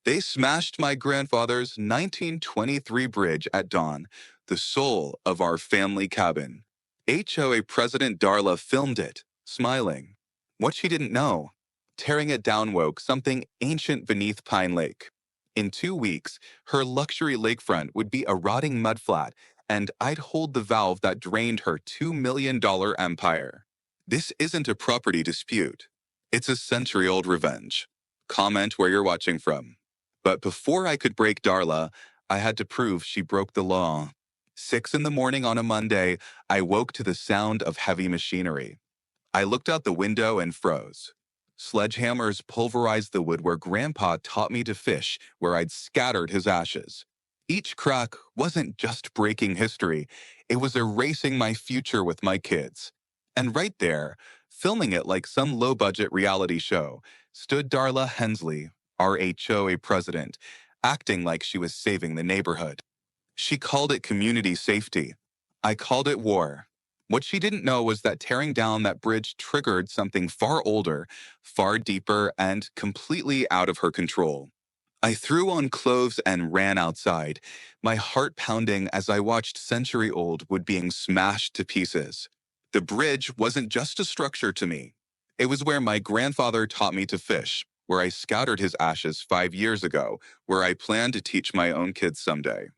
They smashed my grandfather's 1923 bridge at dawn, the soul of our family cabin. HOA President Darla filmed it, smiling. What she didn't know, tearing it down woke something ancient beneath Pine Lake. In 2 weeks, her luxury lakefront would be a rotting mudflat, and I'd hold the valve that drained her $2 million empire. This isn't a property dispute. It's a century-old revenge. Comment where you're watching from. But before I could break Darla, I had to prove she broke the law. 6 in the morning on a Monday, I woke to the sound of heavy machinery. I looked out the window and froze. Sledgehammers pulverized the wood where Grandpa taught me to fish, where I'd scattered his ashes. Each crack wasn't just breaking history, it was erasing my future with my kids. And right there, filming it like some low-budget reality show, stood Darla Hensley, our HOA president, acting like she was saving the neighborhood. She called it community safety. I called it war. What she didn't know was that tearing down that bridge triggered something far older, far deeper, and completely out of her control. I threw on clothes and ran outside, my heart pounding as I watched century-old wood being smashed to pieces. The bridge wasn't just a structure to me. It was where my grandfather taught me to fish, where I scattered his ashes 5 years ago, where I plan to teach my own kids someday.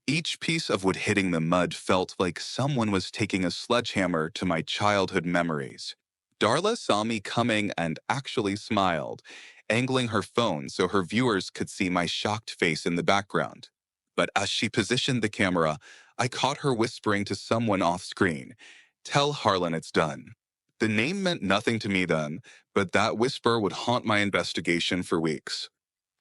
Each piece of wood hitting the mud felt like someone was taking a sledgehammer to my childhood memories. Darla saw me coming and actually smiled, angling her phone so her viewers could see my shocked face in the background. But as she positioned the camera, I caught her whispering to someone off screen, "Tell Harlan it's done." The name meant nothing to me then, but that whisper would haunt my investigation for weeks.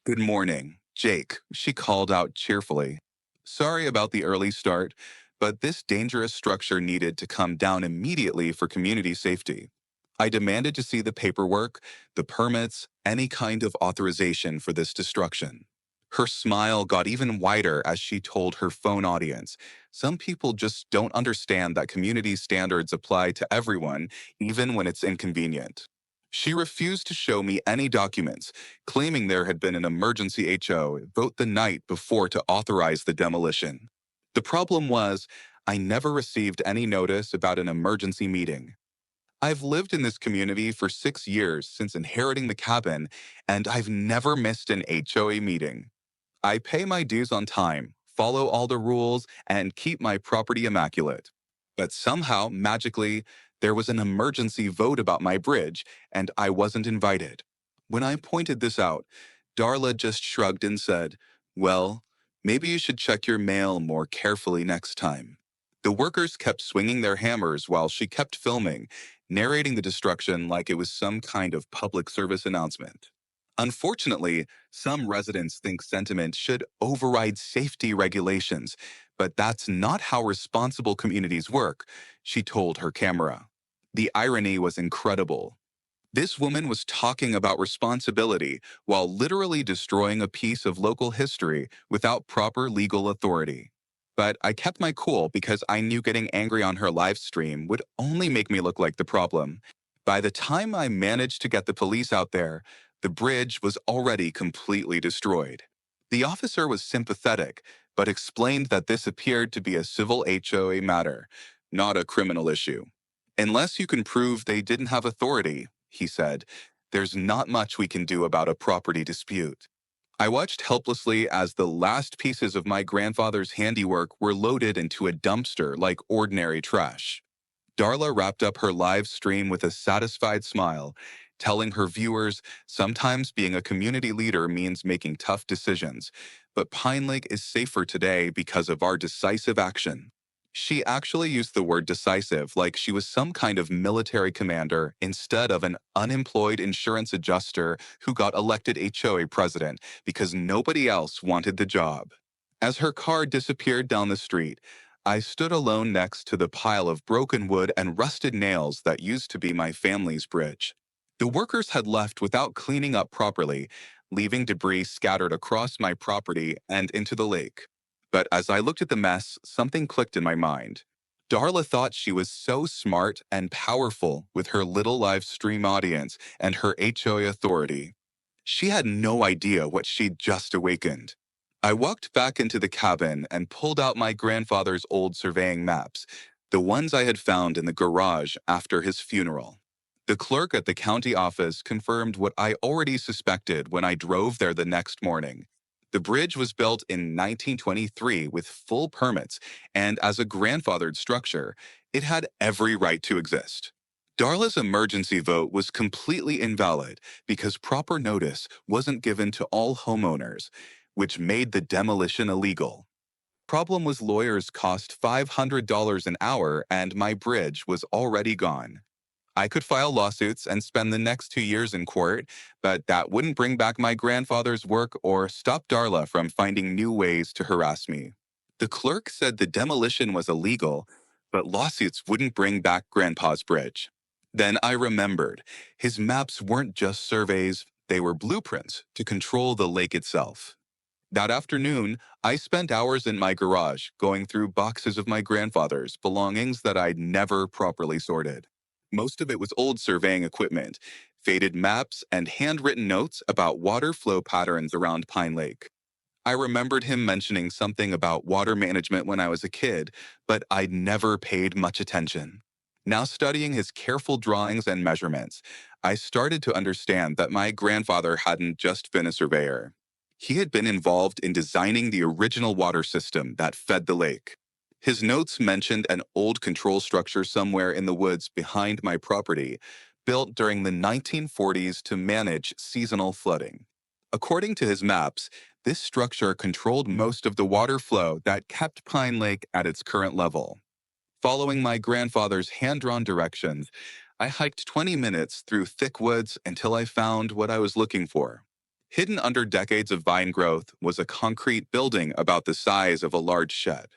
"Good morning, Jake," she called out cheerfully. "Sorry about the early start, but this dangerous structure needed to come down immediately for community safety. I demanded to see the paperwork, the permits, any kind of authorization for this destruction." Her smile got even wider as she told her phone audience, "Some people just don't understand that community standards apply to everyone, even when it's inconvenient." She refused to show me any documents, claiming there had been an emergency HO vote the night before to authorize the demolition. The problem was, I never received any notice about an emergency meeting. I've lived in this community for 6 years since inheriting the cabin, and I've never missed an HOA meeting. I pay my dues on time, follow all the rules, and keep my property immaculate. But somehow, magically, there was an emergency vote about my bridge, and I wasn't invited. When I pointed this out, Darla just shrugged and said, "Well, maybe you should check your mail more carefully next time." The workers kept swinging their hammers while she kept filming, narrating the destruction like it was some kind of public service announcement. Unfortunately, some residents think sentiment should override safety regulations, but that's not how responsible communities work, she told her camera. The irony was incredible. This woman was talking about responsibility while literally destroying a piece of local history without proper legal authority. But I kept my cool because I knew getting angry on her live stream would only make me look like the problem. By the time I managed to get the police out there, the bridge was already completely destroyed. The officer was sympathetic, but explained that this appeared to be a civil HOA matter, not a criminal issue. "Unless you can prove they didn't have authority," he said, "there's not much we can do about a property dispute." I watched helplessly as the last pieces of my grandfather's handiwork were loaded into a dumpster like ordinary trash. Darla wrapped up her live stream with a satisfied smile, telling her viewers sometimes being a community leader means making tough decisions, but Pine Lake is safer today because of our decisive action. She actually used the word decisive like she was some kind of military commander instead of an unemployed insurance adjuster who got elected HOA president because nobody else wanted the job. As her car disappeared down the street, I stood alone next to the pile of broken wood and rusted nails that used to be my family's bridge. The workers had left without cleaning up properly, leaving debris scattered across my property and into the lake. But as I looked at the mess, something clicked in my mind. Darla thought she was so smart and powerful with her little live stream audience and her HOA authority. She had no idea what she'd just awakened. I walked back into the cabin and pulled out my grandfather's old surveying maps, the ones I had found in the garage after his funeral. The clerk at the county office confirmed what I already suspected when I drove there the next morning. The bridge was built in 1923 with full permits, and as a grandfathered structure, it had every right to exist. Darla's emergency vote was completely invalid because proper notice wasn't given to all homeowners, which made the demolition illegal. Problem was lawyers cost $500 an hour and my bridge was already gone. I could file lawsuits and spend the next 2 years in court, but that wouldn't bring back my grandfather's work or stop Darla from finding new ways to harass me. The clerk said the demolition was illegal, but lawsuits wouldn't bring back Grandpa's bridge. Then I remembered, his maps weren't just surveys, they were blueprints to control the lake itself. That afternoon, I spent hours in my garage going through boxes of my grandfather's belongings that I'd never properly sorted. Most of it was old surveying equipment, faded maps, and handwritten notes about water flow patterns around Pine Lake. I remembered him mentioning something about water management when I was a kid, but I'd never paid much attention. Now studying his careful drawings and measurements, I started to understand that my grandfather hadn't just been a surveyor. He had been involved in designing the original water system that fed the lake. His notes mentioned an old control structure somewhere in the woods behind my property, built during the 1940s to manage seasonal flooding. According to his maps, this structure controlled most of the water flow that kept Pine Lake at its current level. Following my grandfather's hand-drawn directions, I hiked 20 minutes through thick woods until I found what I was looking for. Hidden under decades of vine growth was a concrete building about the size of a large shed.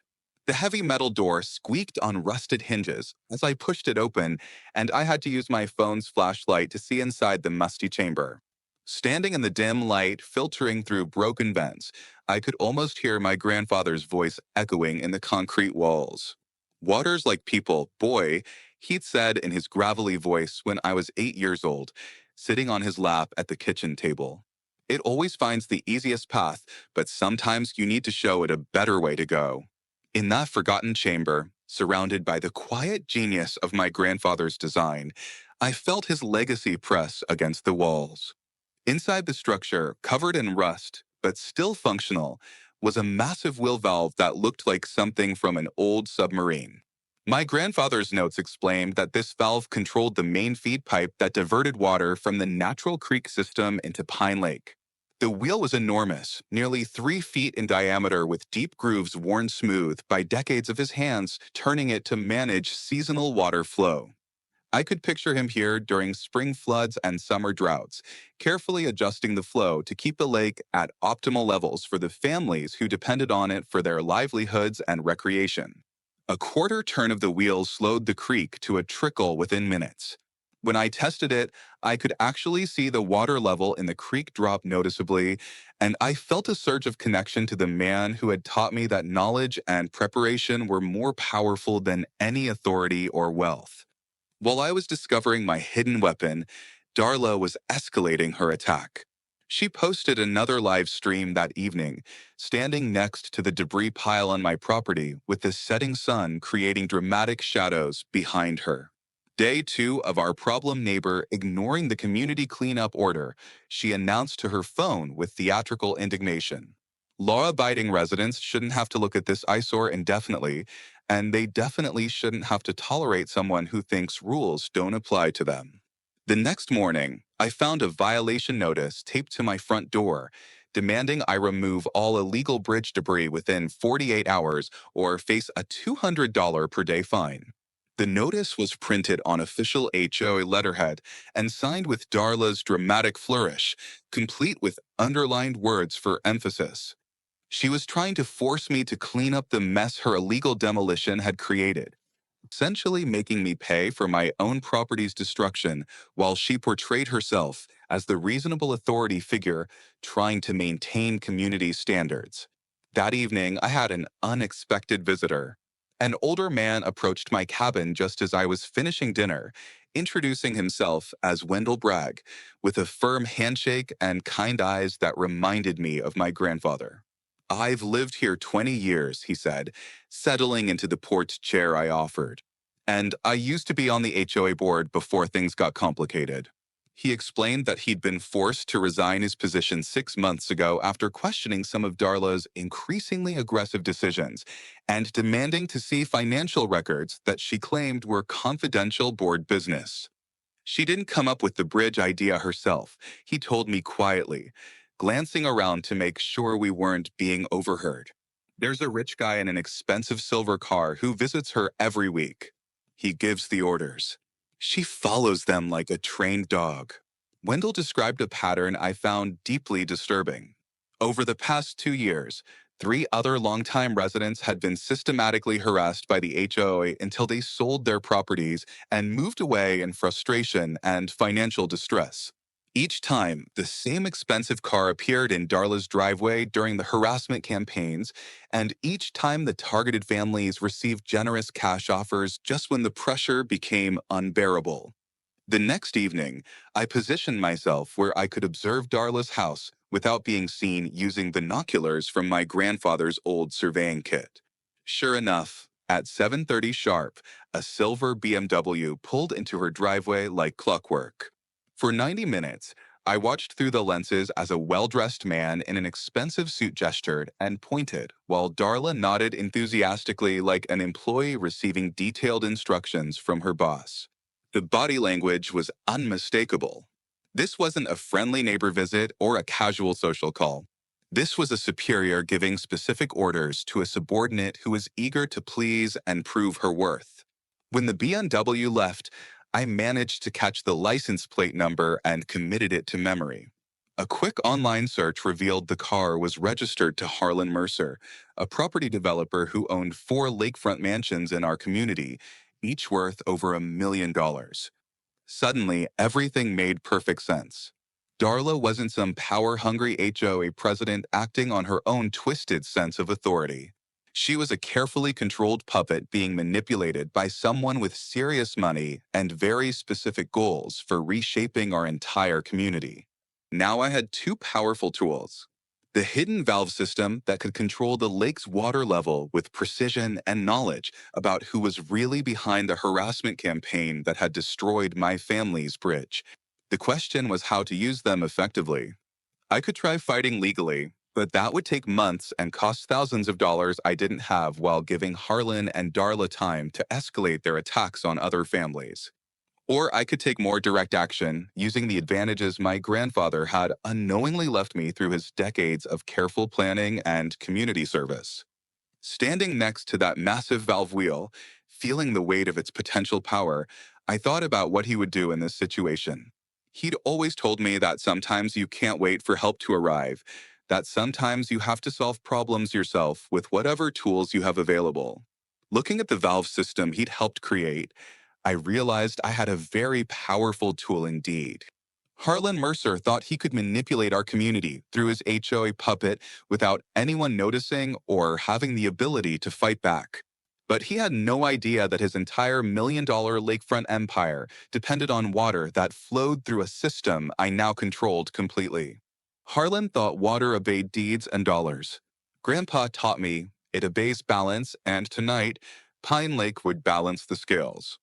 The heavy metal door squeaked on rusted hinges as I pushed it open, and I had to use my phone's flashlight to see inside the musty chamber. Standing in the dim light filtering through broken vents, I could almost hear my grandfather's voice echoing in the concrete walls. Water's like people, boy, he'd said in his gravelly voice when I was 8 years old, sitting on his lap at the kitchen table. It always finds the easiest path, but sometimes you need to show it a better way to go. In that forgotten chamber, surrounded by the quiet genius of my grandfather's design, I felt his legacy press against the walls. Inside the structure, covered in rust, but still functional, was a massive wheel valve that looked like something from an old submarine. My grandfather's notes explained that this valve controlled the main feed pipe that diverted water from the natural creek system into Pine Lake. The wheel was enormous, nearly 3 feet in diameter with deep grooves worn smooth by decades of his hands turning it to manage seasonal water flow. I could picture him here during spring floods and summer droughts, carefully adjusting the flow to keep the lake at optimal levels for the families who depended on it for their livelihoods and recreation. A quarter turn of the wheel slowed the creek to a trickle within minutes. When I tested it, I could actually see the water level in the creek drop noticeably, and I felt a surge of connection to the man who had taught me that knowledge and preparation were more powerful than any authority or wealth. While I was discovering my hidden weapon, Darla was escalating her attack. She posted another live stream that evening, standing next to the debris pile on my property with the setting sun creating dramatic shadows behind her. Day 2 of our problem neighbor ignoring the community cleanup order, she announced to her phone with theatrical indignation. Law-abiding residents shouldn't have to look at this eyesore indefinitely, and they definitely shouldn't have to tolerate someone who thinks rules don't apply to them. The next morning, I found a violation notice taped to my front door, demanding I remove all illegal bridge debris within 48 hours or face a $200 per day fine. The notice was printed on official HOA letterhead and signed with Darla's dramatic flourish, complete with underlined words for emphasis. She was trying to force me to clean up the mess her illegal demolition had created, essentially making me pay for my own property's destruction while she portrayed herself as the reasonable authority figure trying to maintain community standards. That evening, I had an unexpected visitor. An older man approached my cabin just as I was finishing dinner, introducing himself as Wendell Bragg, with a firm handshake and kind eyes that reminded me of my grandfather. "I've lived here 20 years," he said, settling into the porch chair I offered. "And I used to be on the HOA board before things got complicated." He explained that he'd been forced to resign his position 6 months ago after questioning some of Darla's increasingly aggressive decisions and demanding to see financial records that she claimed were confidential board business. She didn't come up with the bridge idea herself, he told me quietly, glancing around to make sure we weren't being overheard. "There's a rich guy in an expensive silver car who visits her every week. He gives the orders. She follows them like a trained dog." Wendell described a pattern I found deeply disturbing. Over the past 2 years, three other longtime residents had been systematically harassed by the HOA until they sold their properties and moved away in frustration and financial distress. Each time, the same expensive car appeared in Darla's driveway during the harassment campaigns, and each time the targeted families received generous cash offers just when the pressure became unbearable. The next evening, I positioned myself where I could observe Darla's house without being seen using binoculars from my grandfather's old surveying kit. Sure enough, at 7:30 sharp, a silver BMW pulled into her driveway like clockwork. For 90 minutes, I watched through the lenses as a well-dressed man in an expensive suit gestured and pointed, while Darla nodded enthusiastically like an employee receiving detailed instructions from her boss. The body language was unmistakable. This wasn't a friendly neighbor visit or a casual social call. This was a superior giving specific orders to a subordinate who was eager to please and prove her worth. When the BMW left, I managed to catch the license plate number and committed it to memory. A quick online search revealed the car was registered to Harlan Mercer, a property developer who owned 4 lakefront mansions in our community, each worth over $1 million. Suddenly, everything made perfect sense. Darla wasn't some power-hungry HOA president acting on her own twisted sense of authority. She was a carefully controlled puppet being manipulated by someone with serious money and very specific goals for reshaping our entire community. Now I had two powerful tools: the hidden valve system that could control the lake's water level with precision and knowledge about who was really behind the harassment campaign that had destroyed my family's bridge. The question was how to use them effectively. I could try fighting legally, but that would take months and cost thousands of dollars I didn't have, while giving Harlan and Darla time to escalate their attacks on other families. Or I could take more direct action, using the advantages my grandfather had unknowingly left me through his decades of careful planning and community service. Standing next to that massive valve wheel, feeling the weight of its potential power, I thought about what he would do in this situation. He'd always told me that sometimes you can't wait for help to arrive, that sometimes you have to solve problems yourself with whatever tools you have available. Looking at the valve system he'd helped create, I realized I had a very powerful tool indeed. Harlan Mercer thought he could manipulate our community through his HOA puppet without anyone noticing or having the ability to fight back. But he had no idea that his entire $1 million lakefront empire depended on water that flowed through a system I now controlled completely. Harlan thought water obeyed deeds and dollars. Grandpa taught me it obeys balance, and tonight, Pine Lake would balance the scales.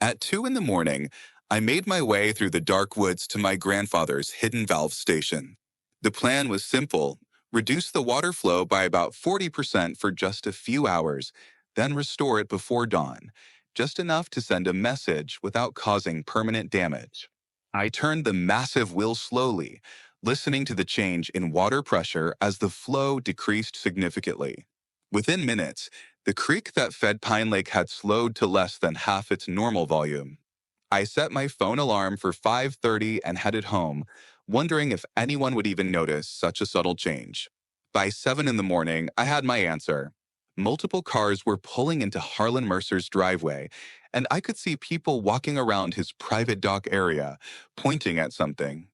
At 2 in the morning, I made my way through the dark woods to my grandfather's hidden valve station. The plan was simple: reduce the water flow by about 40% for just a few hours, then restore it before dawn, just enough to send a message without causing permanent damage. I turned the massive wheel slowly, listening to the change in water pressure as the flow decreased significantly. Within minutes, the creek that fed Pine Lake had slowed to less than half its normal volume. I set my phone alarm for 5:30 and headed home, wondering if anyone would even notice such a subtle change. By 7 in the morning, I had my answer. Multiple cars were pulling into Harlan Mercer's driveway, and I could see people walking around his private dock area, pointing at something.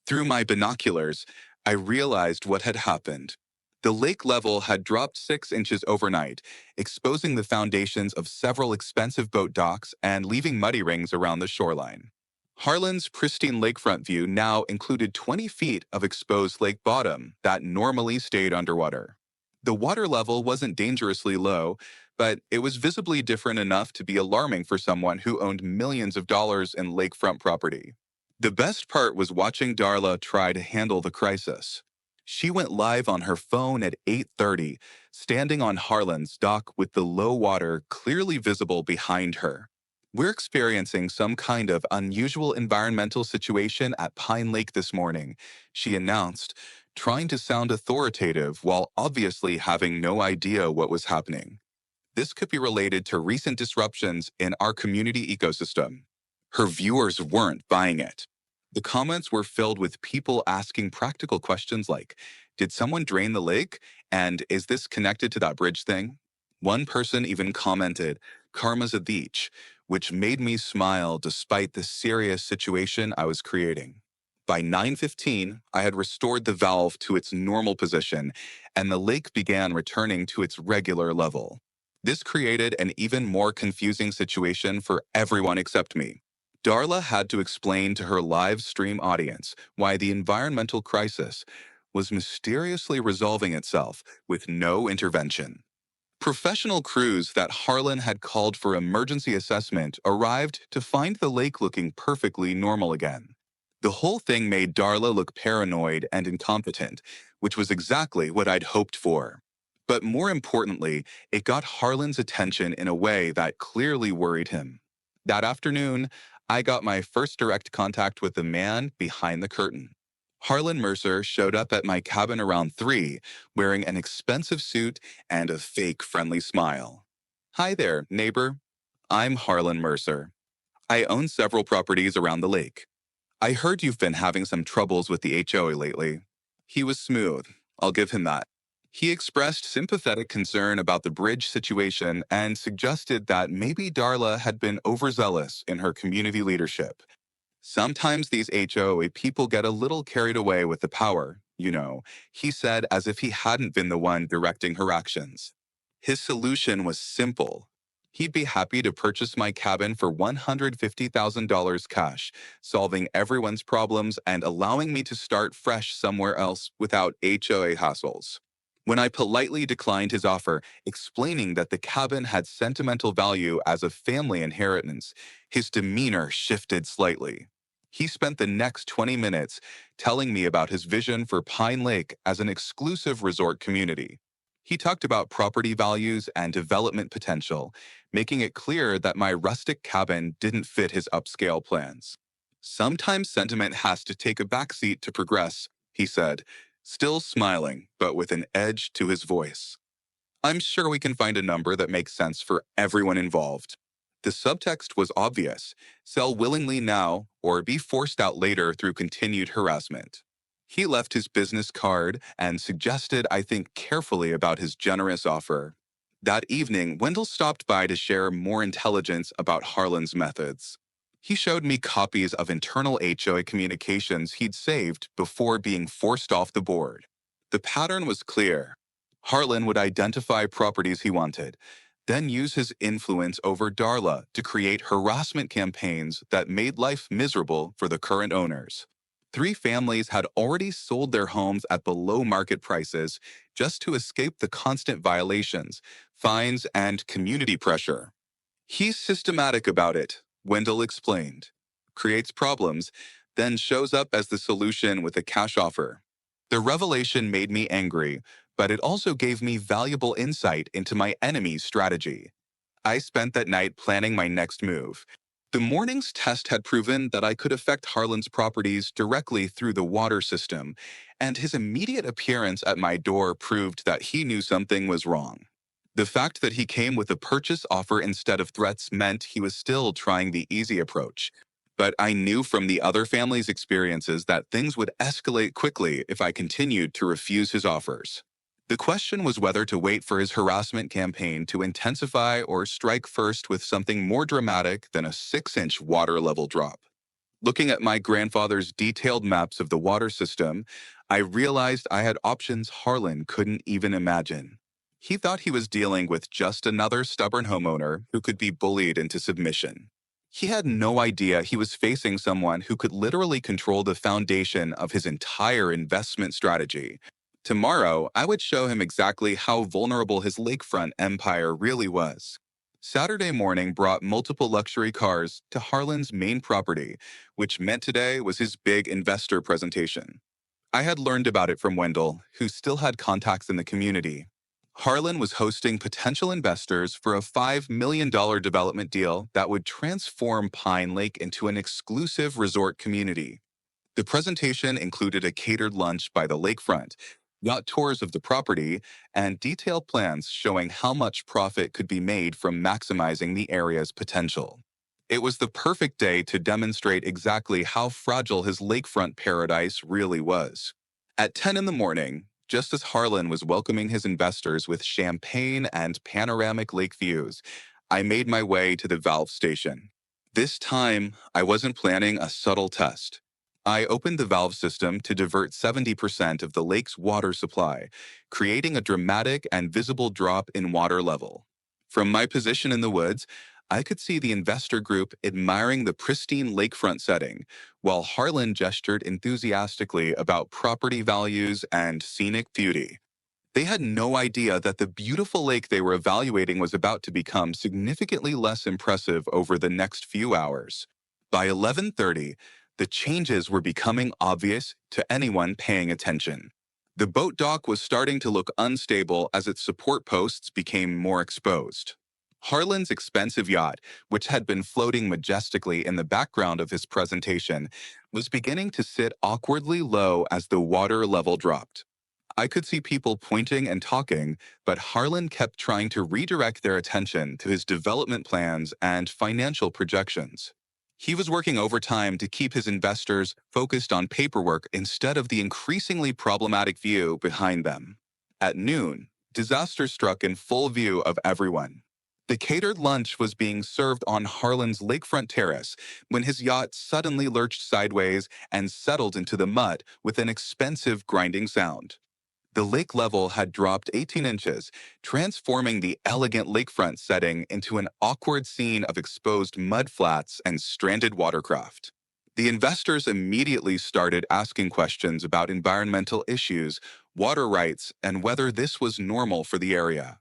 Through my binoculars, I realized what had happened. The lake level had dropped 6 inches overnight, exposing the foundations of several expensive boat docks and leaving muddy rings around the shoreline. Harlan's pristine lakefront view now included 20 feet of exposed lake bottom that normally stayed underwater. The water level wasn't dangerously low, but it was visibly different enough to be alarming for someone who owned millions of dollars in lakefront property. The best part was watching Darla try to handle the crisis. She went live on her phone at 8:30, standing on Harlan's dock with the low water clearly visible behind her. We're experiencing some kind of unusual environmental situation at Pine Lake this morning, she announced, trying to sound authoritative while obviously having no idea what was happening. This could be related to recent disruptions in our community ecosystem. Her viewers weren't buying it. The comments were filled with people asking practical questions like, did someone drain the lake? And is this connected to that bridge thing? One person even commented, karma's a beach, which made me smile despite the serious situation I was creating. By 9:15, I had restored the valve to its normal position, and the lake began returning to its regular level. This created an even more confusing situation for everyone except me. Darla had to explain to her live stream audience why the environmental crisis was mysteriously resolving itself with no intervention. Professional crews that Harlan had called for emergency assessment arrived to find the lake looking perfectly normal again. The whole thing made Darla look paranoid and incompetent, which was exactly what I'd hoped for. But more importantly, it got Harlan's attention in a way that clearly worried him. That afternoon, I got my first direct contact with the man behind the curtain. Harlan Mercer showed up at my cabin around 3, wearing an expensive suit and a fake friendly smile. Hi there, neighbor. I'm Harlan Mercer. I own several properties around the lake. I heard you've been having some troubles with the HOA lately. He was smooth, I'll give him that. He expressed sympathetic concern about the bridge situation and suggested that maybe Darla had been overzealous in her community leadership. Sometimes these HOA people get a little carried away with the power, he said as if he hadn't been the one directing her actions. His solution was simple. He'd be happy to purchase my cabin for $150,000 cash, solving everyone's problems and allowing me to start fresh somewhere else without HOA hassles. When I politely declined his offer, explaining that the cabin had sentimental value as a family inheritance, his demeanor shifted slightly. He spent the next 20 minutes telling me about his vision for Pine Lake as an exclusive resort community. He talked about property values and development potential, making it clear that my rustic cabin didn't fit his upscale plans. Sometimes sentiment has to take a backseat to progress, he said, still smiling, but with an edge to his voice. I'm sure we can find a number that makes sense for everyone involved. The subtext was obvious: sell willingly now or be forced out later through continued harassment. He left his business card and suggested I think carefully about his generous offer. That evening, Wendell stopped by to share more intelligence about Harlan's methods. He showed me copies of internal HOA communications he'd saved before being forced off the board. The pattern was clear. Harlan would identify properties he wanted, then use his influence over Darla to create harassment campaigns that made life miserable for the current owners. 3 families had already sold their homes at below market prices just to escape the constant violations, fines, and community pressure. He's systematic about it, Wendell explained. Creates problems, then shows up as the solution with a cash offer. The revelation made me angry, but it also gave me valuable insight into my enemy's strategy. I spent that night planning my next move. The morning's test had proven that I could affect Harlan's properties directly through the water system, and his immediate appearance at my door proved that he knew something was wrong. The fact that he came with a purchase offer instead of threats meant he was still trying the easy approach. But I knew from the other family's experiences that things would escalate quickly if I continued to refuse his offers. The question was whether to wait for his harassment campaign to intensify or strike first with something more dramatic than a 6-inch water level drop. Looking at my grandfather's detailed maps of the water system, I realized I had options Harlan couldn't even imagine. He thought he was dealing with just another stubborn homeowner who could be bullied into submission. He had no idea he was facing someone who could literally control the foundation of his entire investment strategy. Tomorrow, I would show him exactly how vulnerable his lakefront empire really was. Saturday morning brought multiple luxury cars to Harlan's main property, which meant today was his big investor presentation. I had learned about it from Wendell, who still had contacts in the community. Harlan was hosting potential investors for a $5 million development deal that would transform Pine Lake into an exclusive resort community. The presentation included a catered lunch by the lakefront, yacht tours of the property, and detailed plans showing how much profit could be made from maximizing the area's potential. It was the perfect day to demonstrate exactly how fragile his lakefront paradise really was. At 10 in the morning, just as Harlan was welcoming his investors with champagne and panoramic lake views, I made my way to the valve station. This time, I wasn't planning a subtle test. I opened the valve system to divert 70% of the lake's water supply, creating a dramatic and visible drop in water level. From my position in the woods, I could see the investor group admiring the pristine lakefront setting, while Harlan gestured enthusiastically about property values and scenic beauty. They had no idea that the beautiful lake they were evaluating was about to become significantly less impressive over the next few hours. By 11:30, the changes were becoming obvious to anyone paying attention. The boat dock was starting to look unstable as its support posts became more exposed. Harlan's expensive yacht, which had been floating majestically in the background of his presentation, was beginning to sit awkwardly low as the water level dropped. I could see people pointing and talking, but Harlan kept trying to redirect their attention to his development plans and financial projections. He was working overtime to keep his investors focused on paperwork instead of the increasingly problematic view behind them. At noon, disaster struck in full view of everyone. The catered lunch was being served on Harlan's lakefront terrace when his yacht suddenly lurched sideways and settled into the mud with an expensive grinding sound. The lake level had dropped 18 inches, transforming the elegant lakefront setting into an awkward scene of exposed mudflats and stranded watercraft. The investors immediately started asking questions about environmental issues, water rights, and whether this was normal for the area.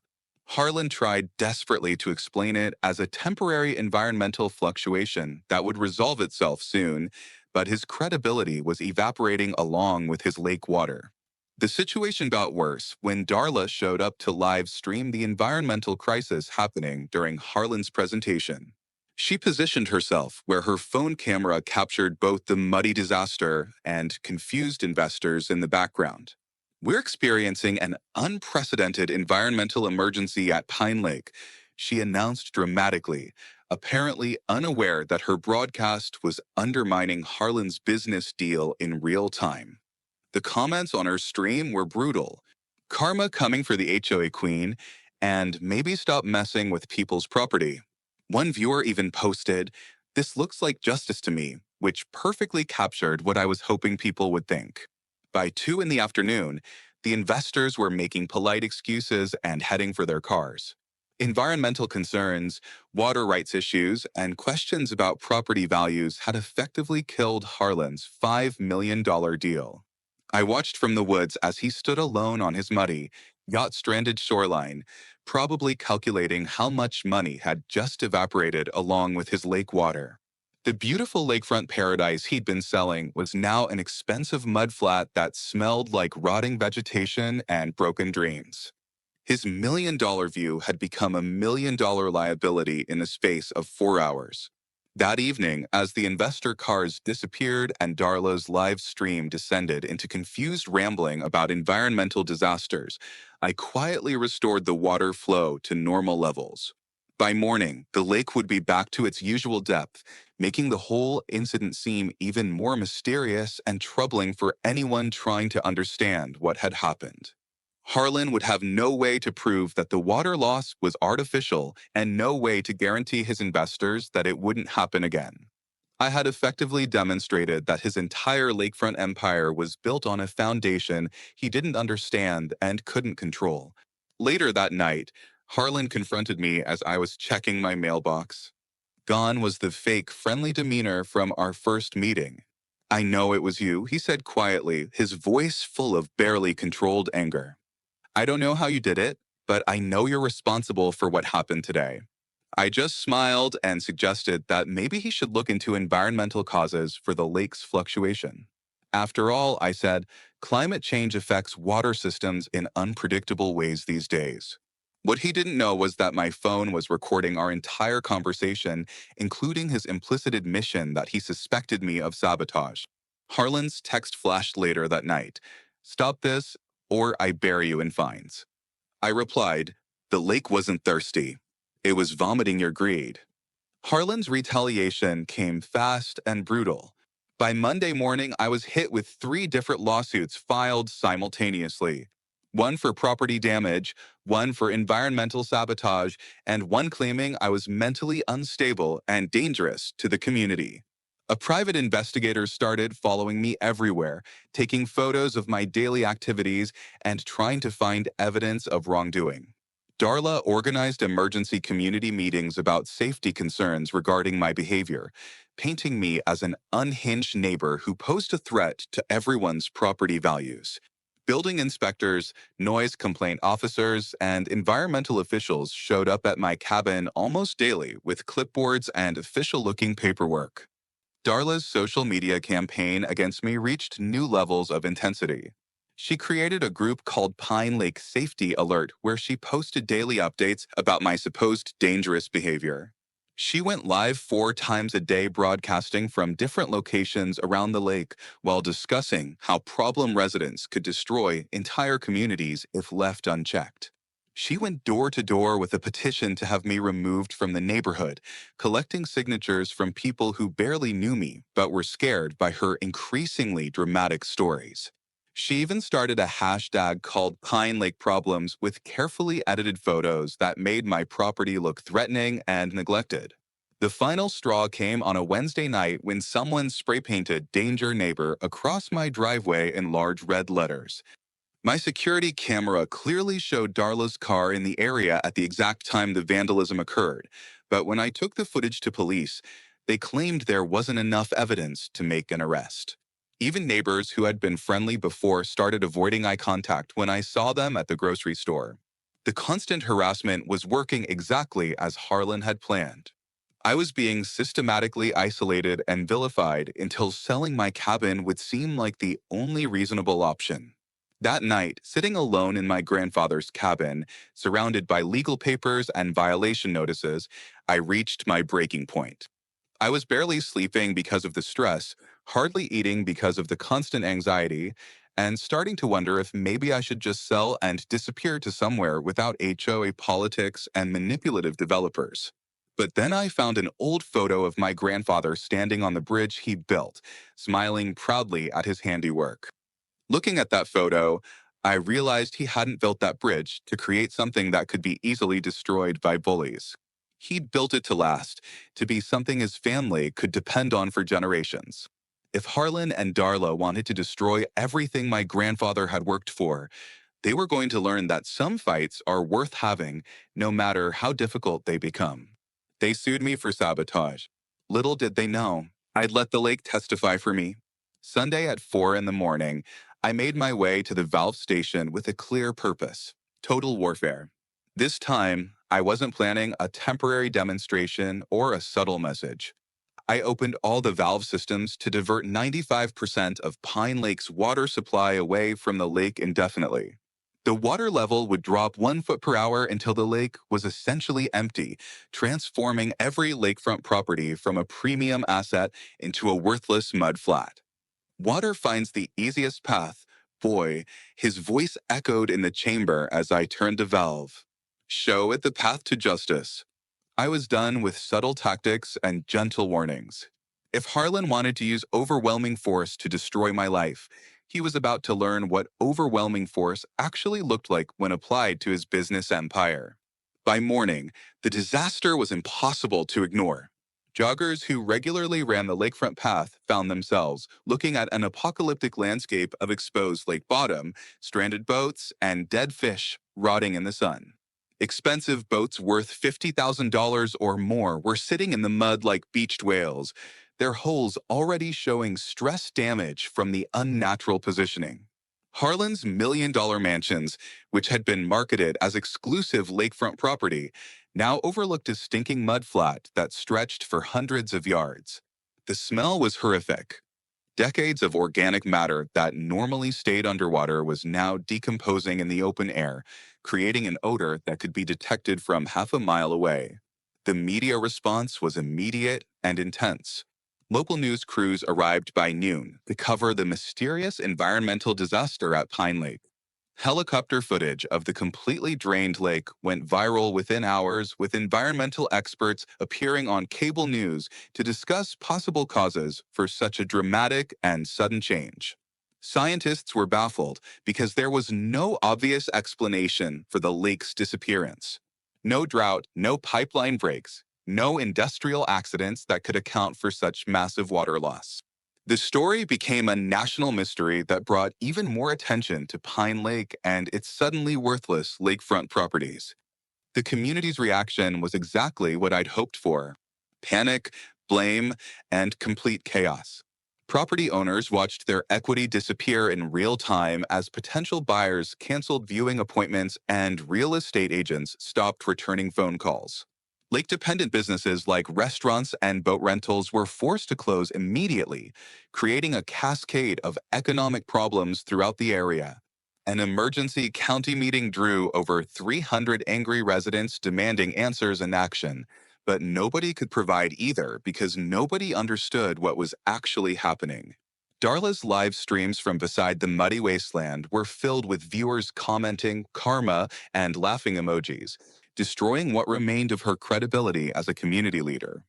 Harlan tried desperately to explain it as a temporary environmental fluctuation that would resolve itself soon, but his credibility was evaporating along with his lake water. The situation got worse when Darla showed up to live stream the environmental crisis happening during Harlan's presentation. She positioned herself where her phone camera captured both the muddy disaster and confused investors in the background. We're experiencing an unprecedented environmental emergency at Pine Lake, she announced dramatically, apparently unaware that her broadcast was undermining Harlan's business deal in real time. The comments on her stream were brutal. Karma coming for the HOA queen, and maybe stop messing with people's property. One viewer even posted, "This looks like justice to me," which perfectly captured what I was hoping people would think. By 2 in the afternoon, the investors were making polite excuses and heading for their cars. Environmental concerns, water rights issues, and questions about property values had effectively killed Harlan's $5 million deal. I watched from the woods as he stood alone on his muddy, yacht-stranded shoreline, probably calculating how much money had just evaporated along with his lake water. The beautiful lakefront paradise he'd been selling was now an expensive mudflat that smelled like rotting vegetation and broken dreams. His $1 million view had become $1 million liability in the space of 4 hours. That evening, as the investor cars disappeared and Darla's live stream descended into confused rambling about environmental disasters, I quietly restored the water flow to normal levels. By morning, the lake would be back to its usual depth, making the whole incident seem even more mysterious and troubling for anyone trying to understand what had happened. Harlan would have no way to prove that the water loss was artificial and no way to guarantee his investors that it wouldn't happen again. I had effectively demonstrated that his entire lakefront empire was built on a foundation he didn't understand and couldn't control. Later that night, Harlan confronted me as I was checking my mailbox. Gone was the fake, friendly demeanor from our first meeting. "I know it was you," he said quietly, his voice full of barely controlled anger. "I don't know how you did it, but I know you're responsible for what happened today." I just smiled and suggested that maybe he should look into environmental causes for the lake's fluctuation. "After all," I said, "climate change affects water systems in unpredictable ways these days." What he didn't know was that my phone was recording our entire conversation, including his implicit admission that he suspected me of sabotage. Harlan's text flashed later that night: "Stop this, or I bury you in fines." I replied, "The lake wasn't thirsty. It was vomiting your greed." Harlan's retaliation came fast and brutal. By Monday morning, I was hit with 3 different lawsuits filed simultaneously: one for property damage, one for environmental sabotage, and one claiming I was mentally unstable and dangerous to the community. A private investigator started following me everywhere, taking photos of my daily activities and trying to find evidence of wrongdoing. Darla organized emergency community meetings about safety concerns regarding my behavior, painting me as an unhinged neighbor who posed a threat to everyone's property values. Building inspectors, noise complaint officers, and environmental officials showed up at my cabin almost daily with clipboards and official-looking paperwork. Darla's social media campaign against me reached new levels of intensity. She created a group called Pine Lake Safety Alert where she posted daily updates about my supposed dangerous behavior. She went live 4 times a day broadcasting from different locations around the lake while discussing how problem residents could destroy entire communities if left unchecked. She went door to door with a petition to have me removed from the neighborhood, collecting signatures from people who barely knew me but were scared by her increasingly dramatic stories. She even started a hashtag called Pine Lake Problems with carefully edited photos that made my property look threatening and neglected. The final straw came on a Wednesday night when someone spray painted "Danger Neighbor" across my driveway in large red letters. My security camera clearly showed Darla's car in the area at the exact time the vandalism occurred, but when I took the footage to police, they claimed there wasn't enough evidence to make an arrest. Even neighbors who had been friendly before started avoiding eye contact when I saw them at the grocery store. The constant harassment was working exactly as Harlan had planned. I was being systematically isolated and vilified until selling my cabin would seem like the only reasonable option. That night, sitting alone in my grandfather's cabin, surrounded by legal papers and violation notices, I reached my breaking point. I was barely sleeping because of the stress, hardly eating because of the constant anxiety, and starting to wonder if maybe I should just sell and disappear to somewhere without HOA politics and manipulative developers. But then I found an old photo of my grandfather standing on the bridge he built, smiling proudly at his handiwork. Looking at that photo, I realized he hadn't built that bridge to create something that could be easily destroyed by bullies. He'd built it to last, to be something his family could depend on for generations. If Harlan and Darla wanted to destroy everything my grandfather had worked for, they were going to learn that some fights are worth having, no matter how difficult they become. They sued me for sabotage. Little did they know, I'd let the lake testify for me. Sunday at 4 in the morning, I made my way to the valve station with a clear purpose: total warfare. This time, I wasn't planning a temporary demonstration or a subtle message. I opened all the valve systems to divert 95% of Pine Lake's water supply away from the lake indefinitely. The water level would drop 1 foot per hour until the lake was essentially empty, transforming every lakefront property from a premium asset into a worthless mudflat. "Water finds the easiest path. Boy," his voice echoed in the chamber as I turned the valve. "Show it the path to justice." I was done with subtle tactics and gentle warnings. If Harlan wanted to use overwhelming force to destroy my life, he was about to learn what overwhelming force actually looked like when applied to his business empire. By morning, the disaster was impossible to ignore. Joggers who regularly ran the lakefront path found themselves looking at an apocalyptic landscape of exposed lake bottom, stranded boats, and dead fish rotting in the sun. Expensive boats worth $50,000 or more were sitting in the mud like beached whales, their hulls already showing stress damage from the unnatural positioning. Harlan's million-dollar mansions, which had been marketed as exclusive lakefront property, now overlooked a stinking mudflat that stretched for hundreds of yards. The smell was horrific. Decades of organic matter that normally stayed underwater was now decomposing in the open air, creating an odor that could be detected from half a mile away. The media response was immediate and intense. Local news crews arrived by noon to cover the mysterious environmental disaster at Pine Lake. Helicopter footage of the completely drained lake went viral within hours, with environmental experts appearing on cable news to discuss possible causes for such a dramatic and sudden change. Scientists were baffled because there was no obvious explanation for the lake's disappearance. No drought, no pipeline breaks, no industrial accidents that could account for such massive water loss. The story became a national mystery that brought even more attention to Pine Lake and its suddenly worthless lakefront properties. The community's reaction was exactly what I'd hoped for: panic, blame, and complete chaos. Property owners watched their equity disappear in real time as potential buyers canceled viewing appointments and real estate agents stopped returning phone calls. Lake-dependent businesses like restaurants and boat rentals were forced to close immediately, creating a cascade of economic problems throughout the area. An emergency county meeting drew over 300 angry residents demanding answers and action, but nobody could provide either because nobody understood what was actually happening. Darla's live streams from beside the muddy wasteland were filled with viewers commenting karma and laughing emojis, destroying what remained of her credibility as a community leader.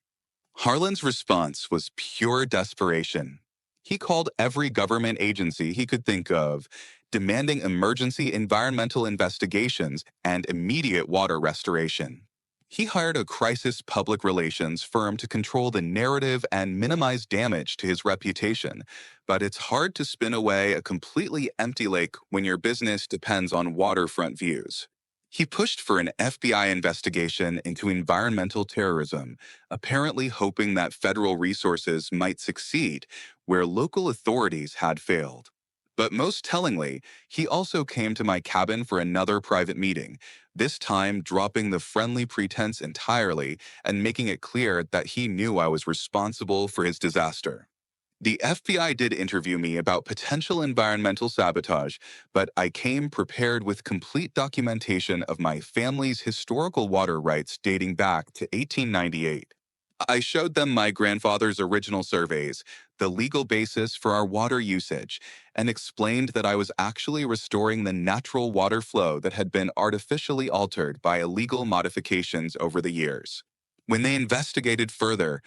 Harlan's response was pure desperation. He called every government agency he could think of, demanding emergency environmental investigations and immediate water restoration. He hired a crisis public relations firm to control the narrative and minimize damage to his reputation, but it's hard to spin away a completely empty lake when your business depends on waterfront views. He pushed for an FBI investigation into environmental terrorism, apparently hoping that federal resources might succeed where local authorities had failed. But most tellingly, he also came to my cabin for another private meeting, this time dropping the friendly pretense entirely and making it clear that he knew I was responsible for his disaster. The FBI did interview me about potential environmental sabotage, but I came prepared with complete documentation of my family's historical water rights dating back to 1898. I showed them my grandfather's original surveys, the legal basis for our water usage, and explained that I was actually restoring the natural water flow that had been artificially altered by illegal modifications over the years. When they investigated further,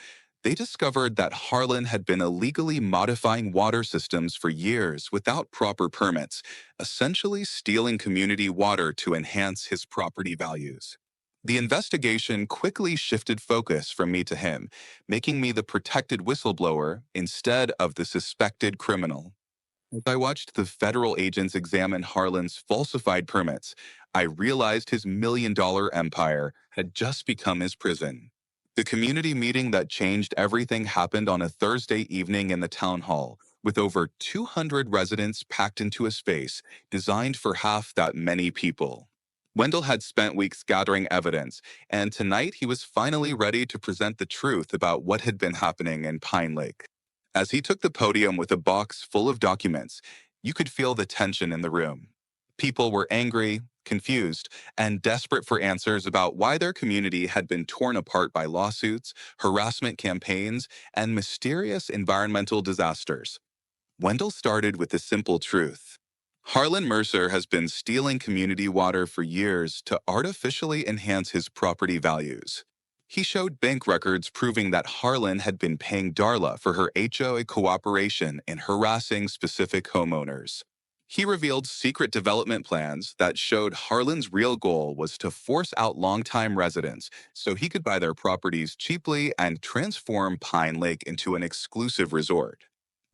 they discovered that Harlan had been illegally modifying water systems for years without proper permits, essentially stealing community water to enhance his property values. The investigation quickly shifted focus from me to him, making me the protected whistleblower instead of the suspected criminal. As I watched the federal agents examine Harlan's falsified permits, I realized his million-dollar empire had just become his prison. The community meeting that changed everything happened on a Thursday evening in the town hall, with over 200 residents packed into a space designed for half that many people. Wendell had spent weeks gathering evidence, and tonight he was finally ready to present the truth about what had been happening in Pine Lake. As he took the podium with a box full of documents, you could feel the tension in the room. People were angry, confused, and desperate for answers about why their community had been torn apart by lawsuits, harassment campaigns, and mysterious environmental disasters. Wendell started with the simple truth. Harlan Mercer has been stealing community water for years to artificially enhance his property values. He showed bank records proving that Harlan had been paying Darla for her HOA cooperation in harassing specific homeowners. He revealed secret development plans that showed Harlan's real goal was to force out longtime residents so he could buy their properties cheaply and transform Pine Lake into an exclusive resort.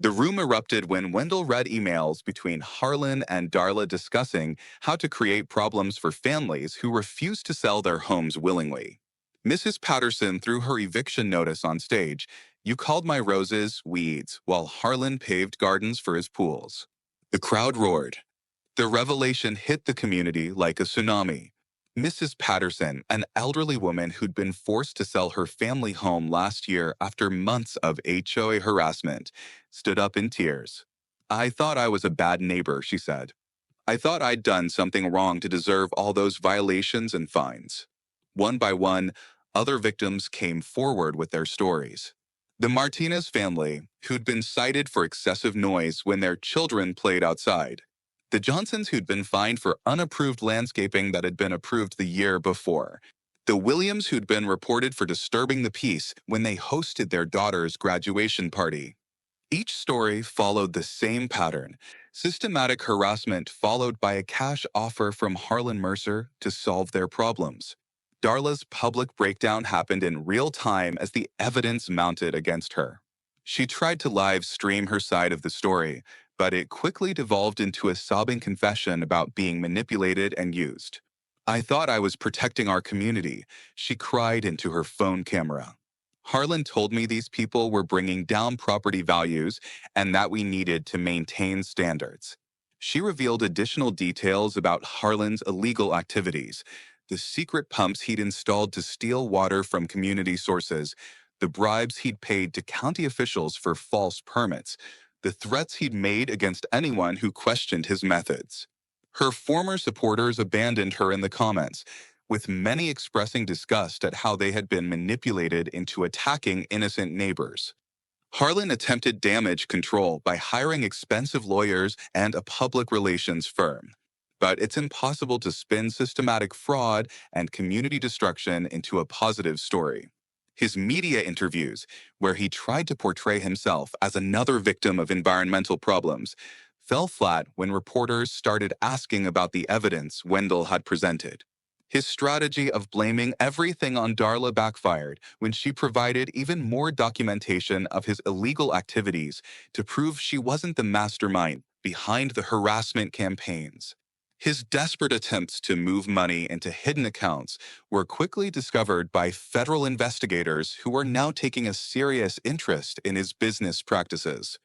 The room erupted when Wendell read emails between Harlan and Darla discussing how to create problems for families who refused to sell their homes willingly. Mrs. Patterson threw her eviction notice on stage. You called my roses weeds, while Harlan paved gardens for his pools. The crowd roared. The revelation hit the community like a tsunami. Mrs. Patterson, an elderly woman who'd been forced to sell her family home last year after months of HOA harassment, stood up in tears. I thought I was a bad neighbor, she said. I thought I'd done something wrong to deserve all those violations and fines. One by one, other victims came forward with their stories. The Martinez family, who'd been cited for excessive noise when their children played outside. The Johnsons, who'd been fined for unapproved landscaping that had been approved the year before. The Williams, who'd been reported for disturbing the peace when they hosted their daughter's graduation party. Each story followed the same pattern: systematic harassment followed by a cash offer from Harlan Mercer to solve their problems. Darla's public breakdown happened in real time as the evidence mounted against her. She tried to live stream her side of the story, but it quickly devolved into a sobbing confession about being manipulated and used. I thought I was protecting our community, she cried into her phone camera. Harlan told me these people were bringing down property values and that we needed to maintain standards. She revealed additional details about Harlan's illegal activities: the secret pumps he'd installed to steal water from community sources, the bribes he'd paid to county officials for false permits, the threats he'd made against anyone who questioned his methods. Her former supporters abandoned her in the comments, with many expressing disgust at how they had been manipulated into attacking innocent neighbors. Harlan attempted damage control by hiring expensive lawyers and a public relations firm. But it's impossible to spin systematic fraud and community destruction into a positive story. His media interviews, where he tried to portray himself as another victim of environmental problems, fell flat when reporters started asking about the evidence Wendell had presented. His strategy of blaming everything on Darla backfired when she provided even more documentation of his illegal activities to prove she wasn't the mastermind behind the harassment campaigns. His desperate attempts to move money into hidden accounts were quickly discovered by federal investigators who are now taking a serious interest in his business practices.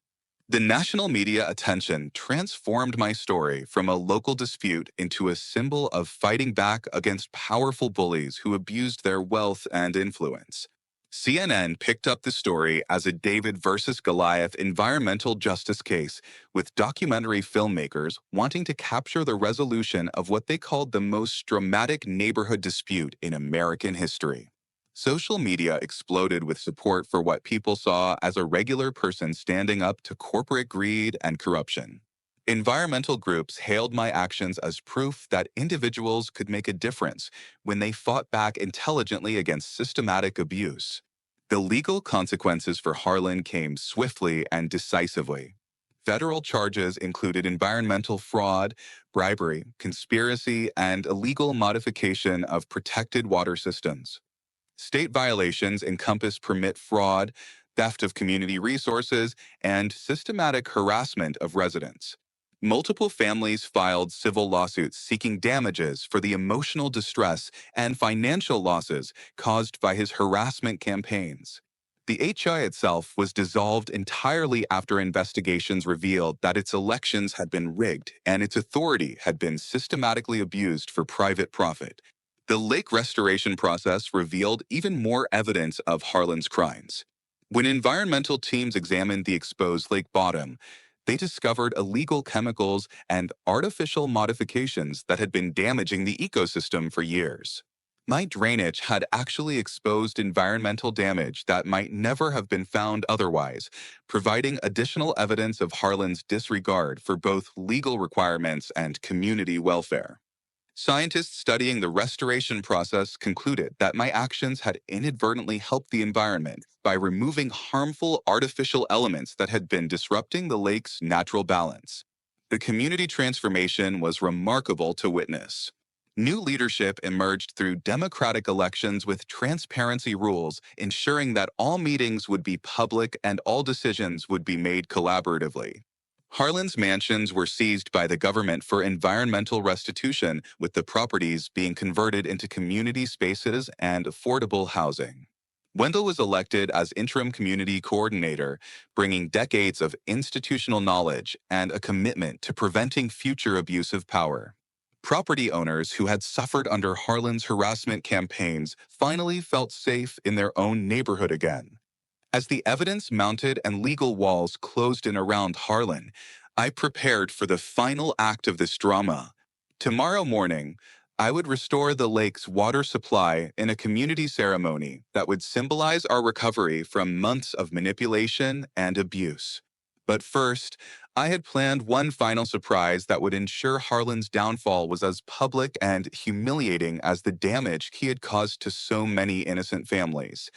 The national media attention transformed my story from a local dispute into a symbol of fighting back against powerful bullies who abused their wealth and influence. CNN picked up the story as a David versus Goliath environmental justice case, with documentary filmmakers wanting to capture the resolution of what they called the most dramatic neighborhood dispute in American history. Social media exploded with support for what people saw as a regular person standing up to corporate greed and corruption. Environmental groups hailed my actions as proof that individuals could make a difference when they fought back intelligently against systematic abuse. The legal consequences for Harlan came swiftly and decisively. Federal charges included environmental fraud, bribery, conspiracy, and illegal modification of protected water systems. State violations encompass permit fraud, theft of community resources, and systematic harassment of residents. Multiple families filed civil lawsuits seeking damages for the emotional distress and financial losses caused by his harassment campaigns. The HI itself was dissolved entirely after investigations revealed that its elections had been rigged and its authority had been systematically abused for private profit. The lake restoration process revealed even more evidence of Harlan's crimes. When environmental teams examined the exposed lake bottom, they discovered illegal chemicals and artificial modifications that had been damaging the ecosystem for years. My drainage had actually exposed environmental damage that might never have been found otherwise, providing additional evidence of Harlan's disregard for both legal requirements and community welfare. Scientists studying the restoration process concluded that my actions had inadvertently helped the environment by removing harmful artificial elements that had been disrupting the lake's natural balance. The community transformation was remarkable to witness. New leadership emerged through democratic elections with transparency rules, ensuring that all meetings would be public and all decisions would be made collaboratively. Harlan's mansions were seized by the government for environmental restitution, with the properties being converted into community spaces and affordable housing. Wendell was elected as interim community coordinator, bringing decades of institutional knowledge and a commitment to preventing future abuse of power. Property owners who had suffered under Harlan's harassment campaigns finally felt safe in their own neighborhood again. As the evidence mounted and legal walls closed in around Harlan, I prepared for the final act of this drama. Tomorrow morning, I would restore the lake's water supply in a community ceremony that would symbolize our recovery from months of manipulation and abuse. But first, I had planned one final surprise that would ensure Harlan's downfall was as public and humiliating as the damage he had caused to so many innocent families.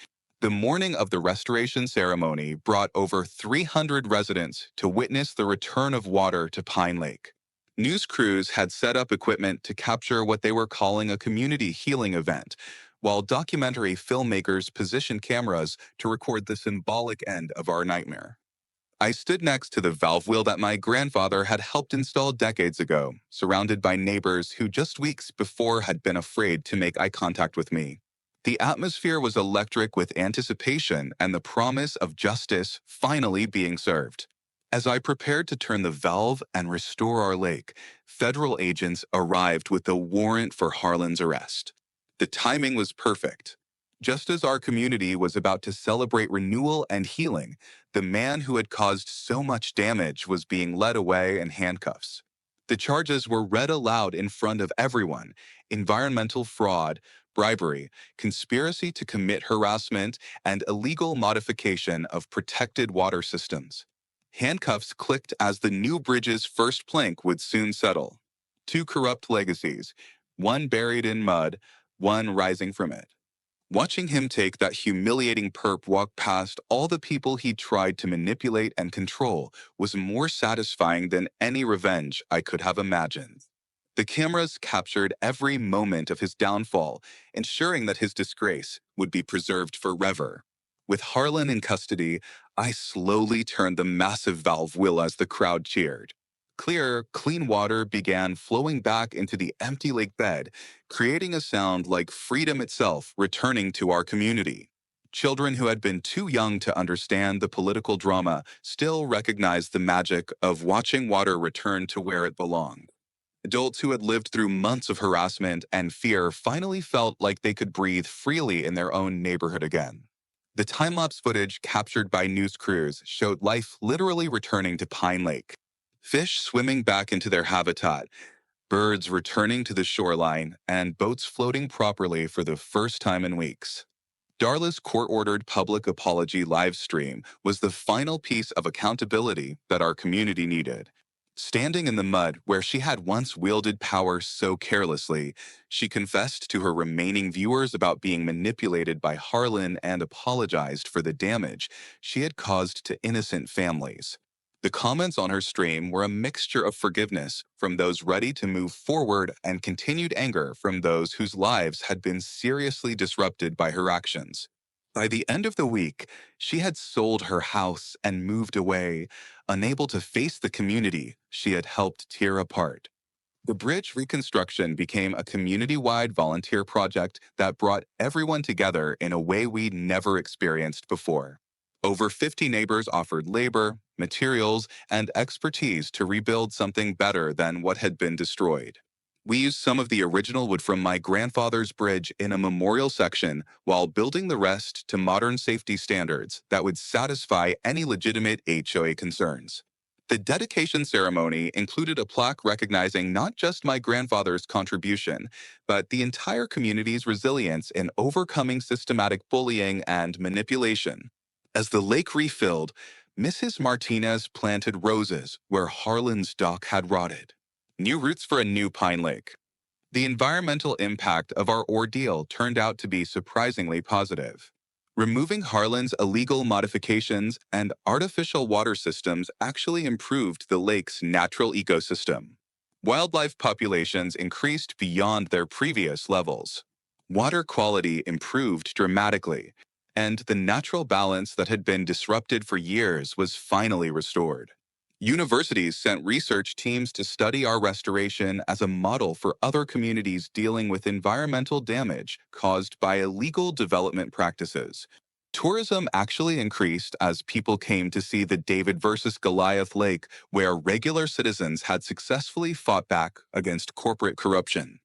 The morning of the restoration ceremony brought over 300 residents to witness the return of water to Pine Lake. News crews had set up equipment to capture what they were calling a community healing event, while documentary filmmakers positioned cameras to record the symbolic end of our nightmare. I stood next to the valve wheel that my grandfather had helped install decades ago, surrounded by neighbors who just weeks before had been afraid to make eye contact with me. The atmosphere was electric with anticipation and the promise of justice finally being served. As I prepared to turn the valve and restore our lake, federal agents arrived with the warrant for Harlan's arrest. The timing was perfect. Just as our community was about to celebrate renewal and healing, the man who had caused so much damage was being led away in handcuffs. The charges were read aloud in front of everyone: environmental fraud, bribery, conspiracy to commit harassment, and illegal modification of protected water systems. Handcuffs clicked as the new bridge's first plank would soon settle. Two corrupt legacies, one buried in mud, one rising from it. Watching him take that humiliating perp walk past all the people he tried to manipulate and control was more satisfying than any revenge I could have imagined. The cameras captured every moment of his downfall, ensuring that his disgrace would be preserved forever. With Harlan in custody, I slowly turned the massive valve wheel as the crowd cheered. Clear, clean water began flowing back into the empty lake bed, creating a sound like freedom itself returning to our community. Children who had been too young to understand the political drama still recognized the magic of watching water return to where it belonged. Adults who had lived through months of harassment and fear finally felt like they could breathe freely in their own neighborhood again. The time-lapse footage captured by news crews showed life literally returning to Pine Lake. Fish swimming back into their habitat, birds returning to the shoreline, and boats floating properly for the first time in weeks. Darla's court-ordered public apology live stream was the final piece of accountability that our community needed. Standing in the mud where she had once wielded power so carelessly, she confessed to her remaining viewers about being manipulated by Harlan and apologized for the damage she had caused to innocent families. The comments on her stream were a mixture of forgiveness from those ready to move forward and continued anger from those whose lives had been seriously disrupted by her actions. By the end of the week, she had sold her house and moved away, unable to face the community she had helped tear apart. The bridge reconstruction became a community-wide volunteer project that brought everyone together in a way we'd never experienced before. Over 50 neighbors offered labor, materials, and expertise to rebuild something better than what had been destroyed. We used some of the original wood from my grandfather's bridge in a memorial section while building the rest to modern safety standards that would satisfy any legitimate HOA concerns. The dedication ceremony included a plaque recognizing not just my grandfather's contribution, but the entire community's resilience in overcoming systematic bullying and manipulation. As the lake refilled, Mrs. Martinez planted roses where Harlan's dock had rotted. New roots for a new Pine Lake. The environmental impact of our ordeal turned out to be surprisingly positive. Removing Harlan's illegal modifications and artificial water systems actually improved the lake's natural ecosystem. Wildlife populations increased beyond their previous levels. Water quality improved dramatically, and the natural balance that had been disrupted for years was finally restored. Universities sent research teams to study our restoration as a model for other communities dealing with environmental damage caused by illegal development practices. Tourism actually increased as people came to see the David versus Goliath Lake, where regular citizens had successfully fought back against corporate corruption.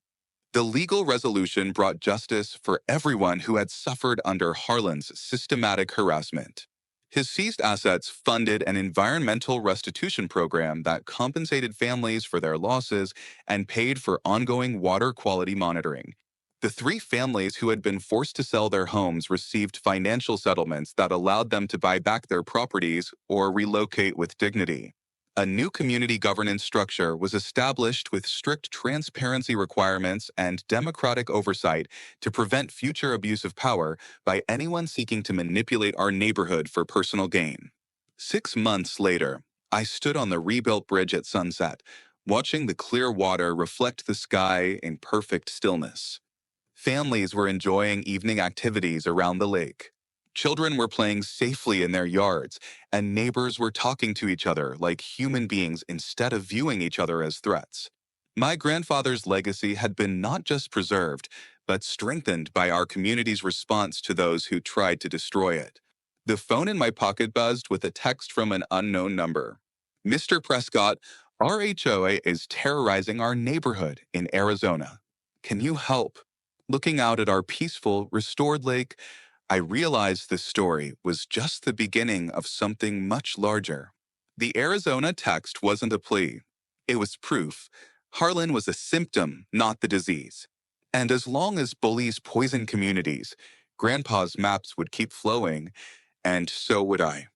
The legal resolution brought justice for everyone who had suffered under Harlan's systematic harassment. His seized assets funded an environmental restitution program that compensated families for their losses and paid for ongoing water quality monitoring. The three families who had been forced to sell their homes received financial settlements that allowed them to buy back their properties or relocate with dignity. A new community governance structure was established with strict transparency requirements and democratic oversight to prevent future abuse of power by anyone seeking to manipulate our neighborhood for personal gain. 6 months later, I stood on the rebuilt bridge at sunset, watching the clear water reflect the sky in perfect stillness. Families were enjoying evening activities around the lake. Children were playing safely in their yards, and neighbors were talking to each other like human beings instead of viewing each other as threats. My grandfather's legacy had been not just preserved, but strengthened by our community's response to those who tried to destroy it. The phone in my pocket buzzed with a text from an unknown number. Mr. Prescott, our HOA is terrorizing our neighborhood in Arizona. Can you help? Looking out at our peaceful, restored lake, I realized this story was just the beginning of something much larger. The Arizona text wasn't a plea. It was proof. Harlan was a symptom, not the disease. And as long as bullies poison communities, Grandpa's maps would keep flowing, and so would I.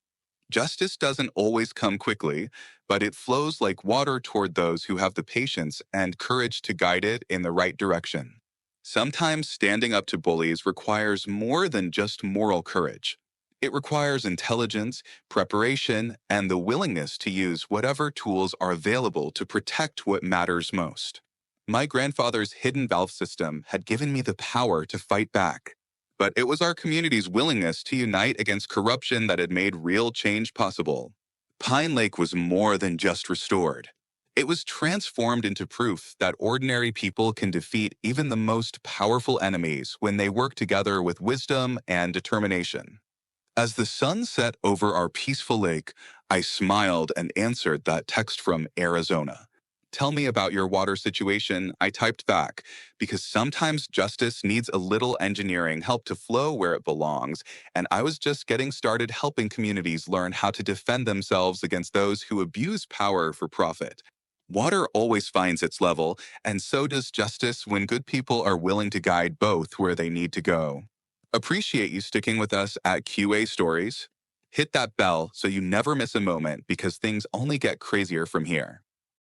Justice doesn't always come quickly, but it flows like water toward those who have the patience and courage to guide it in the right direction. Sometimes standing up to bullies requires more than just moral courage. It requires intelligence, preparation, and the willingness to use whatever tools are available to protect what matters most. My grandfather's hidden valve system had given me the power to fight back. But it was our community's willingness to unite against corruption that had made real change possible. Pine Lake was more than just restored. It was transformed into proof that ordinary people can defeat even the most powerful enemies when they work together with wisdom and determination. As the sun set over our peaceful lake, I smiled and answered that text from Arizona. Tell me about your water situation, I typed back, because sometimes justice needs a little engineering help to flow where it belongs, and I was just getting started helping communities learn how to defend themselves against those who abuse power for profit. Water always finds its level, and so does justice when good people are willing to guide both where they need to go. Appreciate you sticking with us at QA Stories. Hit that bell so you never miss a moment because things only get crazier from here.